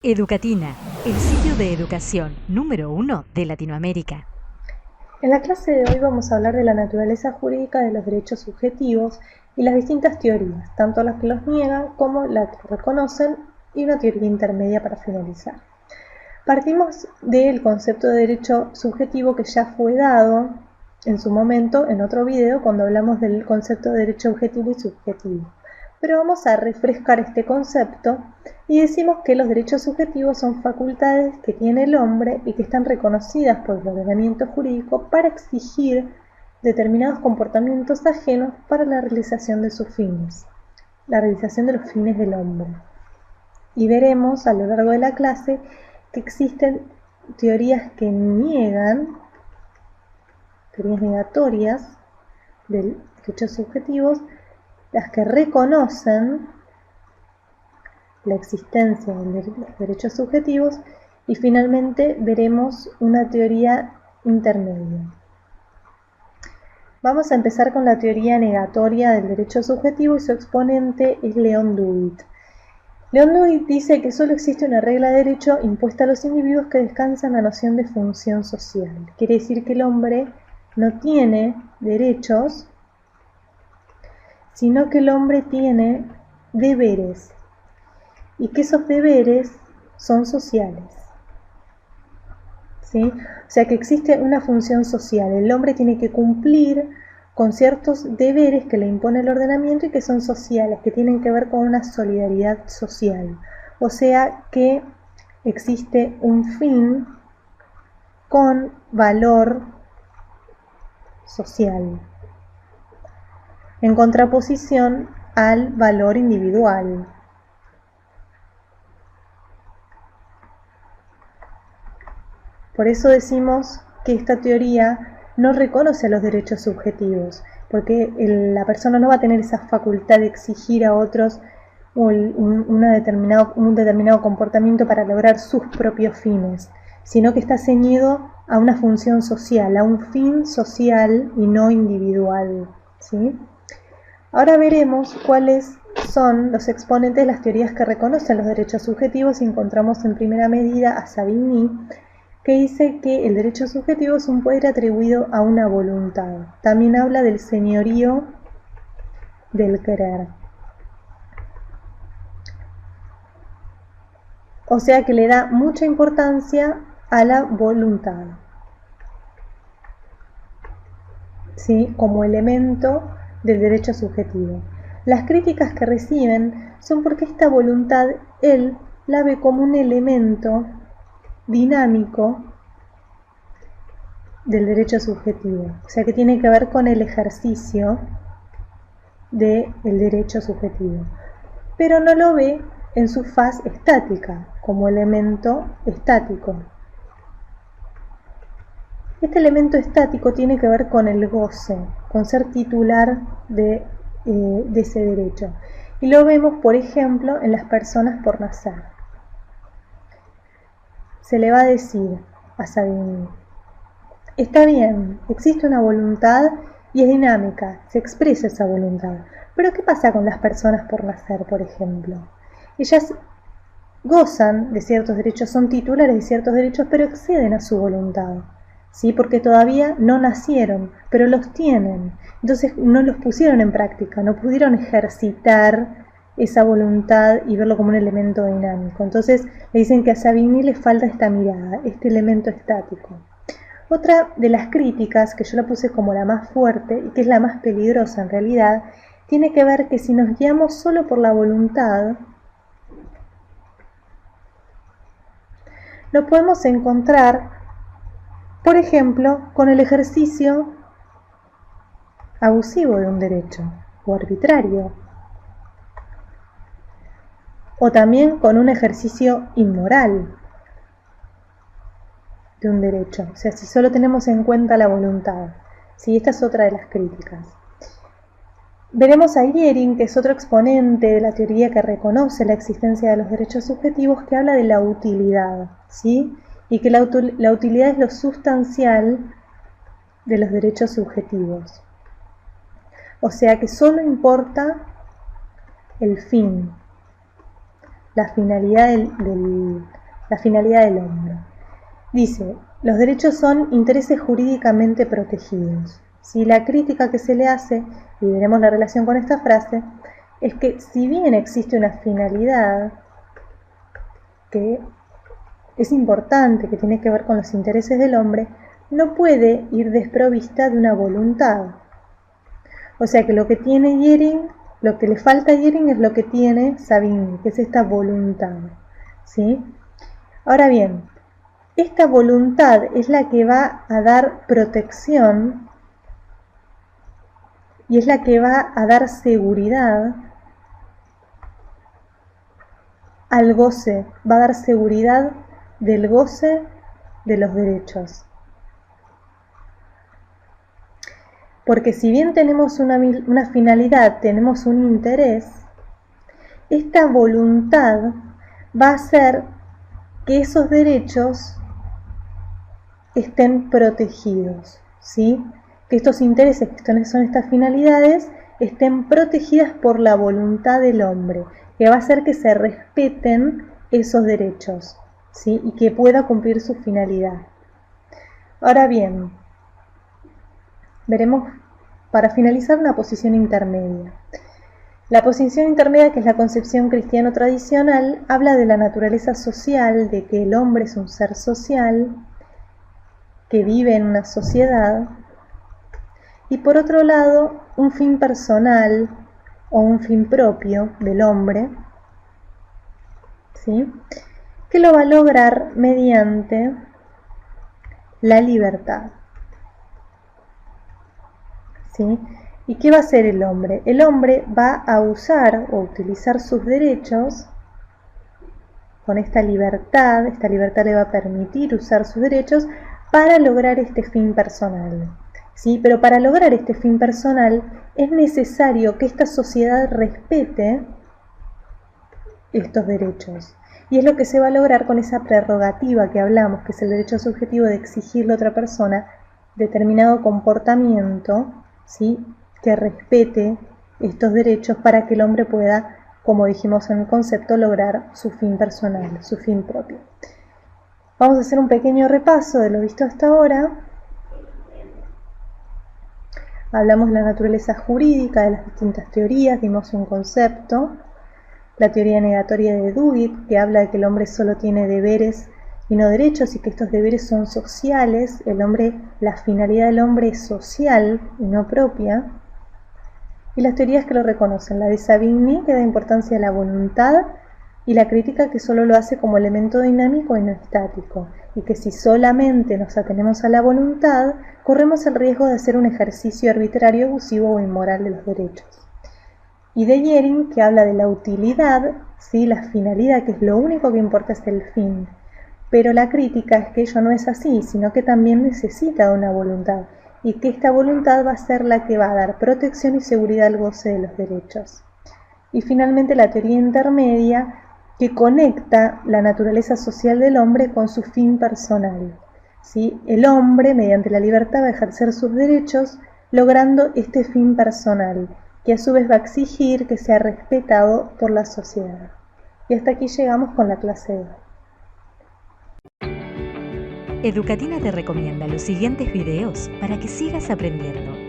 Educatina, el sitio de educación número 1 de Latinoamérica. En la clase de hoy vamos a hablar de la naturaleza jurídica de los derechos subjetivos y las distintas teorías, tanto las que los niegan como las que reconocen, y una teoría intermedia para finalizar. Partimos del concepto de derecho subjetivo que ya fue dado en su momento en otro video cuando hablamos del concepto de derecho objetivo y subjetivo. Pero vamos a refrescar este concepto y decimos que los derechos subjetivos son facultades que tiene el hombre y que están reconocidas por el ordenamiento jurídico para exigir determinados comportamientos ajenos para la realización de sus fines, la realización de los fines del hombre. Y veremos a lo largo de la clase que existen teorías que niegan, teorías negatorias de derechos subjetivos, las que reconocen la existencia de los derechos subjetivos, y finalmente veremos una teoría intermedia. Vamos a empezar con la teoría negatoria del derecho subjetivo y su exponente es Leon Duit. Leon Duit dice que solo existe una regla de derecho impuesta a los individuos que descansa en la noción de función social. Quiere decir que el hombre no tiene derechos, sino que el hombre tiene deberes, y que esos deberes son sociales. ¿Sí? O sea que existe una función social. El hombre tiene que cumplir con ciertos deberes que le impone el ordenamiento y que son sociales, que tienen que ver con una solidaridad social. O sea que existe un fin con valor social, en contraposición al valor individual. Por eso decimos que esta teoría no reconoce los derechos subjetivos, porque la persona no va a tener esa facultad de exigir a otros un determinado comportamiento para lograr sus propios fines, sino que está ceñido a una función social, a un fin social y no individual, ¿sí? Ahora veremos cuáles son los exponentes de las teorías que reconocen los derechos subjetivos, y encontramos en primera medida a Savigny, que dice que el derecho subjetivo es un poder atribuido a una voluntad. También habla del señorío del querer. O sea que le da mucha importancia a la voluntad, ¿sí? Como elemento del derecho subjetivo. Las críticas que reciben son porque esta voluntad él la ve como un elemento dinámico del derecho subjetivo, o sea que tiene que ver con el ejercicio del derecho subjetivo, pero no lo ve en su faz estática, como elemento estático. Este elemento estático tiene que ver con el goce, con ser titular de ese derecho. Y lo vemos, por ejemplo, en las personas por nacer. Se le va a decir a Savigny: está bien, existe una voluntad y es dinámica, se expresa esa voluntad. Pero ¿qué pasa con las personas por nacer, por ejemplo? Ellas gozan de ciertos derechos, son titulares de ciertos derechos, pero exceden a su voluntad, ¿sí? Porque todavía no nacieron, pero los tienen. Entonces no los pusieron en práctica, no pudieron ejercitar esa voluntad y verlo como un elemento dinámico. Entonces le dicen que a Savigny le falta esta mirada, este elemento estático. Otra de las críticas, que yo la puse como la más fuerte y que es la más peligrosa en realidad, tiene que ver que si nos guiamos solo por la voluntad, lo podemos encontrar, por ejemplo, con el ejercicio abusivo de un derecho o arbitrario, o también con un ejercicio inmoral de un derecho, o sea, si solo tenemos en cuenta la voluntad. Sí, esta es otra de las críticas. Veremos a Ihering, que es otro exponente de la teoría que reconoce la existencia de los derechos subjetivos, que habla de la utilidad, ¿sí? Y que la utilidad es lo sustancial de los derechos subjetivos. O sea que solo importa el fin, la finalidad del hombre. Dice, los derechos son intereses jurídicamente protegidos. Si la crítica que se le hace, y veremos la relación con esta frase, es que si bien existe una finalidad que es importante, que tiene que ver con los intereses del hombre, no puede ir desprovista de una voluntad. O sea que lo que tiene Jhering, lo que le falta a Jhering es lo que tiene Savigny, que es esta voluntad, ¿sí? Ahora bien, esta voluntad es la que va a dar protección y es la que va a dar seguridad al goce, va a dar seguridad del goce de los derechos. Porque si bien tenemos una finalidad, tenemos un interés, esta voluntad va a hacer que esos derechos estén protegidos, ¿sí? Que estos intereses, que son estas finalidades, estén protegidas por la voluntad del hombre, que va a hacer que se respeten esos derechos, ¿sí? Y que pueda cumplir su finalidad. Ahora bien, veremos para finalizar una posición intermedia. La posición intermedia, que es la concepción cristiano tradicional, habla de la naturaleza social, de que el hombre es un ser social, que vive en una sociedad, y por otro lado, un fin personal o un fin propio del hombre, ¿sí? Que lo va a lograr mediante la libertad, ¿sí? ¿Y qué va a hacer el hombre? El hombre va a usar o utilizar sus derechos con esta libertad le va a permitir usar sus derechos para lograr este fin personal, ¿sí? Pero para lograr este fin personal es necesario que esta sociedad respete estos derechos. Y es lo que se va a lograr con esa prerrogativa que hablamos, que es el derecho subjetivo de exigirle a otra persona determinado comportamiento, ¿sí? Que respete estos derechos para que el hombre pueda, como dijimos en el concepto, lograr su fin personal, su fin propio. Vamos a hacer un pequeño repaso de lo visto hasta ahora. Hablamos de la naturaleza jurídica, de las distintas teorías, dimos un concepto. La teoría negatoria de Duguid, que habla de que el hombre solo tiene deberes y no derechos, y que estos deberes son sociales. La finalidad del hombre es social y no propia. Y las teorías que lo reconocen, la de Savigny, que da importancia a la voluntad, y la crítica, que solo lo hace como elemento dinámico y no estático, y que si solamente nos atenemos a la voluntad, corremos el riesgo de hacer un ejercicio arbitrario, abusivo o inmoral de los derechos. Y de Jhering, que habla de la utilidad, ¿sí? La finalidad, que es lo único que importa, es el fin. Pero la crítica es que ello no es así, sino que también necesita de una voluntad, y que esta voluntad va a ser la que va a dar protección y seguridad al goce de los derechos. Y finalmente la teoría intermedia, que conecta la naturaleza social del hombre con su fin personal, ¿sí? El hombre, mediante la libertad, va a ejercer sus derechos, logrando este fin personal, que a su vez va a exigir que sea respetado por la sociedad. Y hasta aquí llegamos con la clase de hoy. Educatina te recomienda los siguientes videos para que sigas aprendiendo.